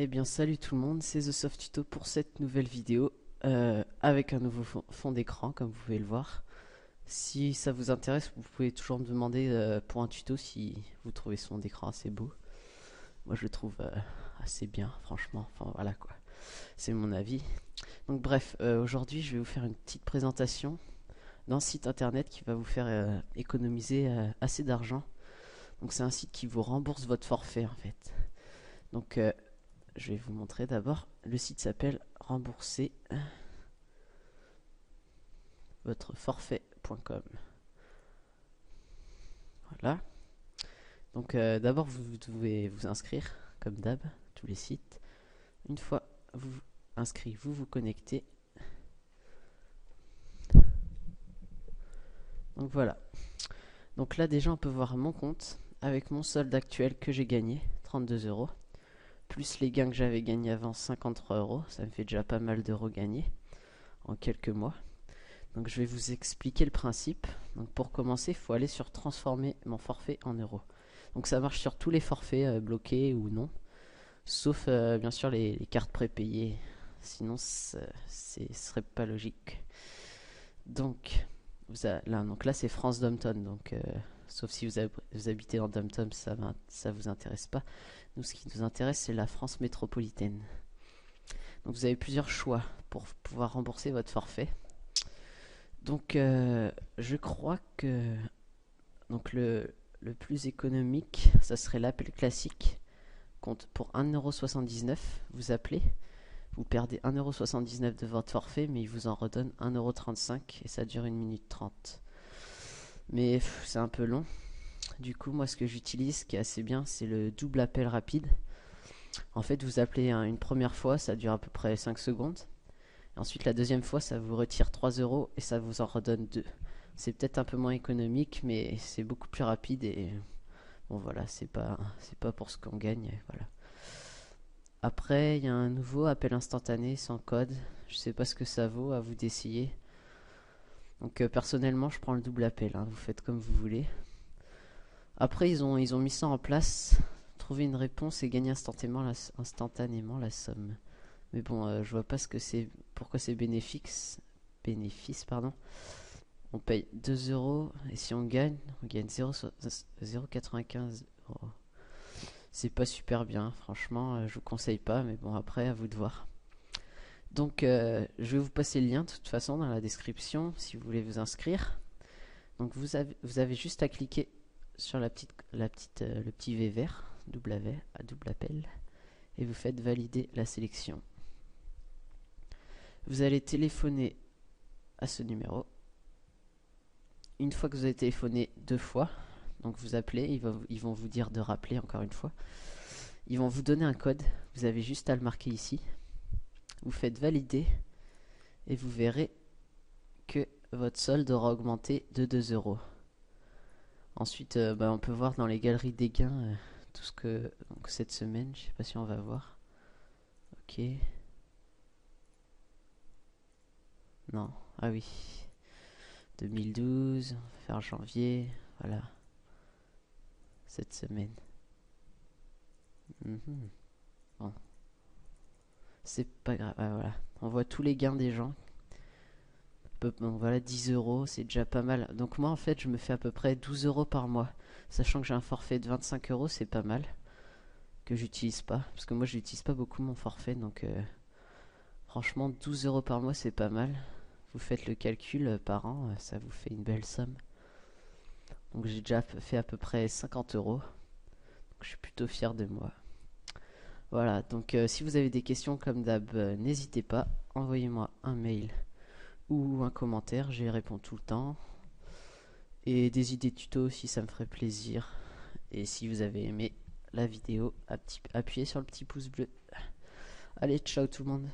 Eh bien salut tout le monde, c'est The Soft Tuto pour cette nouvelle vidéo avec un nouveau fond d'écran comme vous pouvez le voir. Si ça vous intéresse, vous pouvez toujours me demander pour un tuto si vous trouvez ce fond d'écran assez beau. Moi je le trouve assez bien franchement, enfin voilà quoi, c'est mon avis. Donc bref, aujourd'hui je vais vous faire une petite présentation d'un site internet qui va vous faire économiser assez d'argent. Donc c'est un site qui vous rembourse votre forfait en fait. Donc je vais vous montrer d'abord. Le site s'appelle rembourser votre forfait.com. Voilà. Donc d'abord vous devez vous inscrire comme d'hab, tous les sites. Une fois vous inscrit, vous vous connectez. Donc voilà. Donc là déjà on peut voir mon compte avec mon solde actuel que j'ai gagné, 32 euros. Plus les gains que j'avais gagnés avant, 53 euros. Ça me fait déjà pas mal d'euros gagnés en quelques mois. Donc je vais vous expliquer le principe. Donc pour commencer, il faut aller sur transformer mon forfait en euros. Donc ça marche sur tous les forfaits bloqués ou non, sauf bien sûr les cartes prépayées. Sinon, ce serait pas logique. Donc, donc là c'est France Domton. Donc sauf si vous habitez en Domton, ça vous intéresse pas. Nous, ce qui nous intéresse, c'est la France métropolitaine. Donc vous avez plusieurs choix pour pouvoir rembourser votre forfait. Donc je crois que donc le plus économique, ça serait l'appel classique. Compte pour 1,79€, vous appelez, vous perdez 1,79€ de votre forfait, mais il vous en redonne 1,35€ et ça dure 1 minute 30. Mais c'est un peu long. Du coup, moi ce que j'utilise, ce qui est assez bien, c'est le double appel rapide. En fait, vous appelez une première fois, ça dure à peu près 5 secondes. Ensuite, la deuxième fois, ça vous retire 3€ et ça vous en redonne 2. C'est peut-être un peu moins économique, mais c'est beaucoup plus rapide et bon voilà, c'est pas pour ce qu'on gagne, voilà. Après, il y a un nouveau appel instantané sans code. Je sais pas ce que ça vaut, à vous d'essayer. Donc personnellement, je prends le double appel, hein. Vous faites comme vous voulez. Après, ils ont mis ça en place. Trouver une réponse et gagner instantanément la somme. Mais bon, je vois pas ce que c'est, pourquoi c'est bénéfice, pardon. On paye 2€ et si on gagne 0,95€. C'est pas super bien, franchement, je vous conseille pas, mais bon, après, à vous de voir. Donc, je vais vous passer le lien de toute façon dans la description si vous voulez vous inscrire. Donc, vous avez juste à cliquer sur le petit V vert, double appel, et vous faites valider la sélection. Vous allez téléphoner à ce numéro. Une fois que vous avez téléphoné 2 fois, donc vous appelez, ils vont vous dire de rappeler encore une fois. Ils vont vous donner un code, vous avez juste à le marquer ici. Vous faites valider et vous verrez que votre solde aura augmenté de 2€. Ensuite, on peut voir dans les galeries des gains tout ce que donc cette semaine, je sais pas si on va voir. Ok. Non, ah oui. 2012, on va faire janvier, voilà. Cette semaine. Bon. C'est pas grave, ah, voilà. On voit tous les gains des gens. Bon, voilà, 10€, c'est déjà pas mal. Donc moi, en fait, je me fais à peu près 12€ par mois. Sachant que j'ai un forfait de 25€, c'est pas mal. Que j'utilise pas. Parce que moi, je n'utilise pas beaucoup mon forfait. Donc, franchement, 12€ par mois, c'est pas mal. Vous faites le calcul par an, ça vous fait une belle somme. Donc j'ai déjà fait à peu près 50€. Donc je suis plutôt fier de moi. Voilà, donc si vous avez des questions comme d'hab, n'hésitez pas. Envoyez-moi un mail ou un commentaire, j'y réponds tout le temps. Et des idées tuto aussi, ça me ferait plaisir. Et si vous avez aimé la vidéo, appuyez sur le petit pouce bleu. Allez, ciao tout le monde.